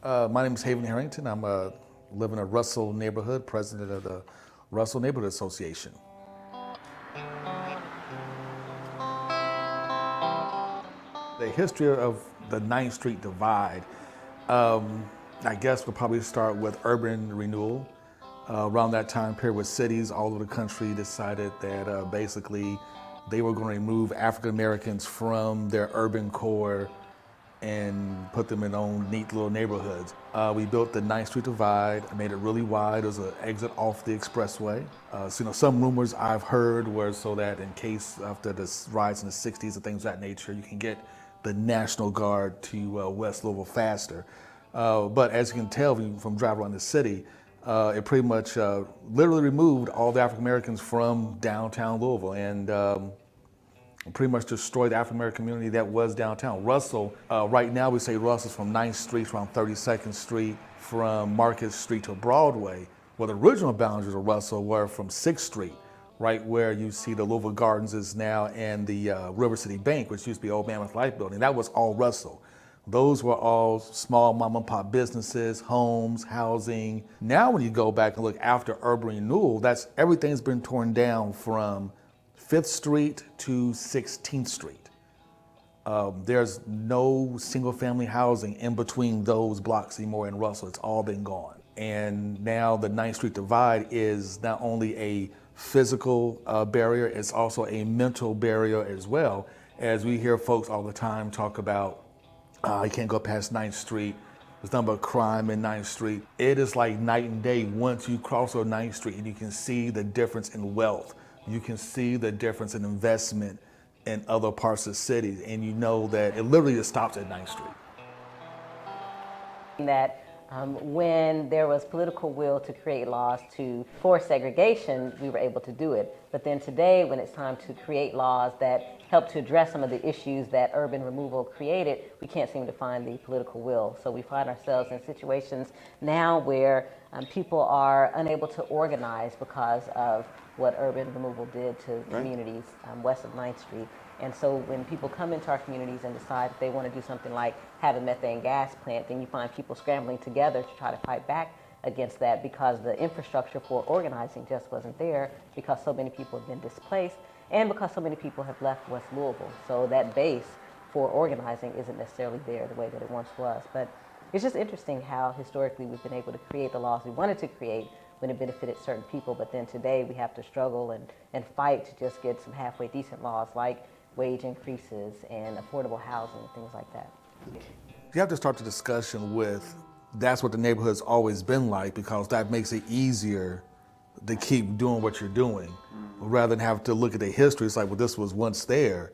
My name is Haven Harrington. I'm live in a Russell neighborhood, president of the Russell Neighborhood Association. The history of the 9th Street divide, I guess we'll probably start with urban renewal. Around that time period with cities all over the country decided that basically they were going to remove African Americans from their urban core and put them in own neat little neighborhoods. We built the 9th Street Divide. I made it really wide. It was an exit off the expressway. Some rumors I've heard were so that in case after the riots in the 60s and things of that nature, you can get the National Guard to West Louisville faster. But as you can tell from driving around the city, it pretty much literally removed all the African Americans from downtown Louisville and pretty much destroyed the African American community that was downtown. Russell, right now we say Russell's from 9th Street around 32nd Street, from Market Street to Broadway. Well, the original boundaries of Russell were from 6th Street, right where you see the Louisville Gardens is now and the River City Bank, which used to be Old Mammoth Life Building. That was all Russell. Those were all small mom and pop businesses, homes, housing. Now when you go back and look after urban renewal, everything's been torn down from 5th Street to 16th Street. There's no single family housing in between those blocks anymore in Russell. It's all been gone. And now the 9th Street divide is not only a physical barrier, it's also a mental barrier as well. As we hear folks all the time talk about, you can't go past 9th Street. There's nothing but crime in 9th Street. It is like night and day once you cross over 9th Street and you can see the difference in wealth. You can see the difference in investment in other parts of the city, and you know that it literally just stops at 9th Street. That when there was political will to create laws to force segregation, we were able to do it. But then today, when it's time to create laws that help to address some of the issues that urban removal created, we can't seem to find the political will. So we find ourselves in situations now where people are unable to organize because of what urban removal did to communities west of 9th Street. And so when people come into our communities and decide that they want to do something like have a methane gas plant, then you find people scrambling together to try to fight back against that because the infrastructure for organizing just wasn't there, because so many people have been displaced and because so many people have left West Louisville. So that base for organizing isn't necessarily there the way that it once was. But it's just interesting how historically we've been able to create the laws we wanted to create when it benefited certain people, but then today we have to struggle and fight to just get some halfway decent laws like wage increases and affordable housing, things like that. You have to start the discussion with that's what the neighborhood's always been like, because that makes it easier to keep doing what you're doing rather than have to look at the history. It's like, well, this was once there.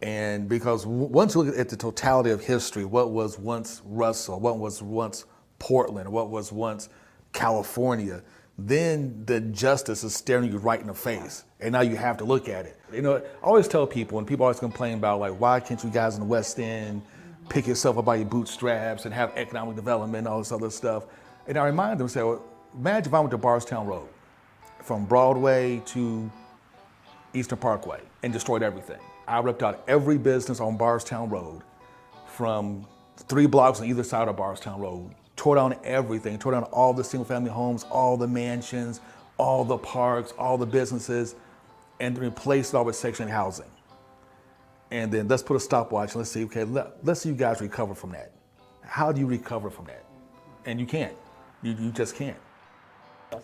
And because once you look at the totality of history, what was once Russell, what was once Portland, what was once California, then the justice is staring you right in the face. And now you have to look at it. You know, I always tell people, and people always complain about, like, why can't you guys in the West End pick yourself up by your bootstraps and have economic development and all this other stuff? And I remind them, say, well, imagine if I went to Bardstown Road from Broadway to Eastern Parkway and destroyed everything. I ripped out every business on Bardstown Road from 3 blocks on either side of Bardstown Road, tore down everything, tore down all the single family homes, all the mansions, all the parks, all the businesses, and replaced it all with Section 8 housing. And then let's put a stopwatch and let's see, okay, let's see you guys recover from that. How do you recover from that? And you can't. You just can't.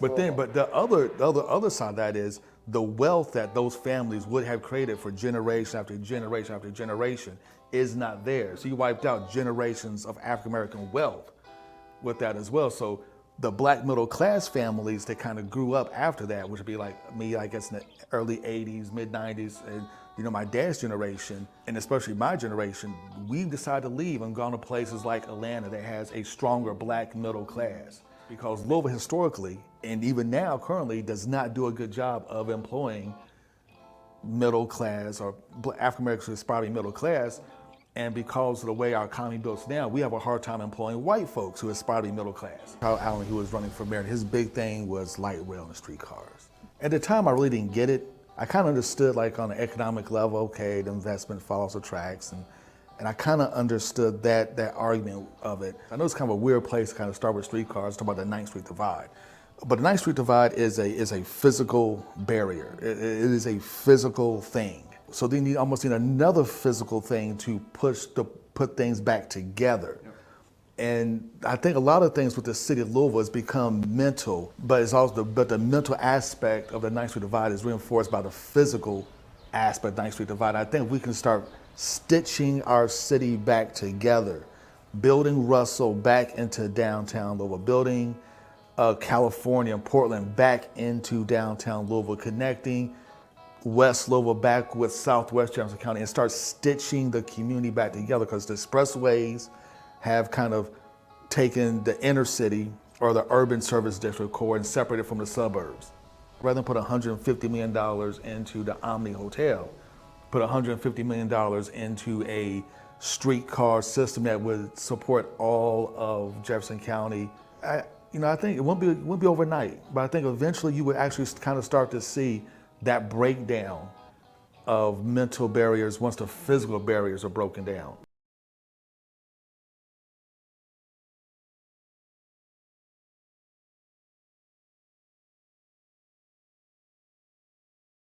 But the other side of that is the wealth that those families would have created for generation after generation after generation is not there. So you wiped out generations of African American wealth with that as well. So the black middle class families that kind of grew up after that, which would be like me, I guess, in the early 80s, mid 90s, and my dad's generation, and especially my generation, we've decided to leave and gone to places like Atlanta that has a stronger black middle class. Because Louisville historically, and even now currently, does not do a good job of employing middle class or African Americans aspiring middle class. And because of the way our economy builds now, we have a hard time employing white folks who aspire to be middle class. Kyle Allen, who was running for mayor, his big thing was light rail and streetcars. At the time, I really didn't get it. I kind of understood, like, on an economic level, okay, the investment follows the tracks, and And I kind of understood that argument of it. I know it's kind of a weird place to kind of start with streetcars, talk about the 9th Street Divide. But the 9th Street Divide is a physical barrier. It is a physical thing. So they almost need another physical thing to put things back together. Yep. And I think a lot of things with the city of Louisville has become mental, but the mental aspect of the 9th Street Divide is reinforced by the physical aspect of 9th Street Divide. I think we can start stitching our city back together, building Russell back into downtown Louisville, building California and Portland back into downtown Louisville, connecting West Louisville back with Southwest Jefferson County, and start stitching the community back together, because the expressways have kind of taken the inner city or the urban service district core and separated from the suburbs. Rather than put $150 million into the Omni Hotel, put $150 million into a streetcar system that would support all of Jefferson County. I think it won't be overnight, but I think eventually you would actually kind of start to see that breakdown of mental barriers once the physical barriers are broken down.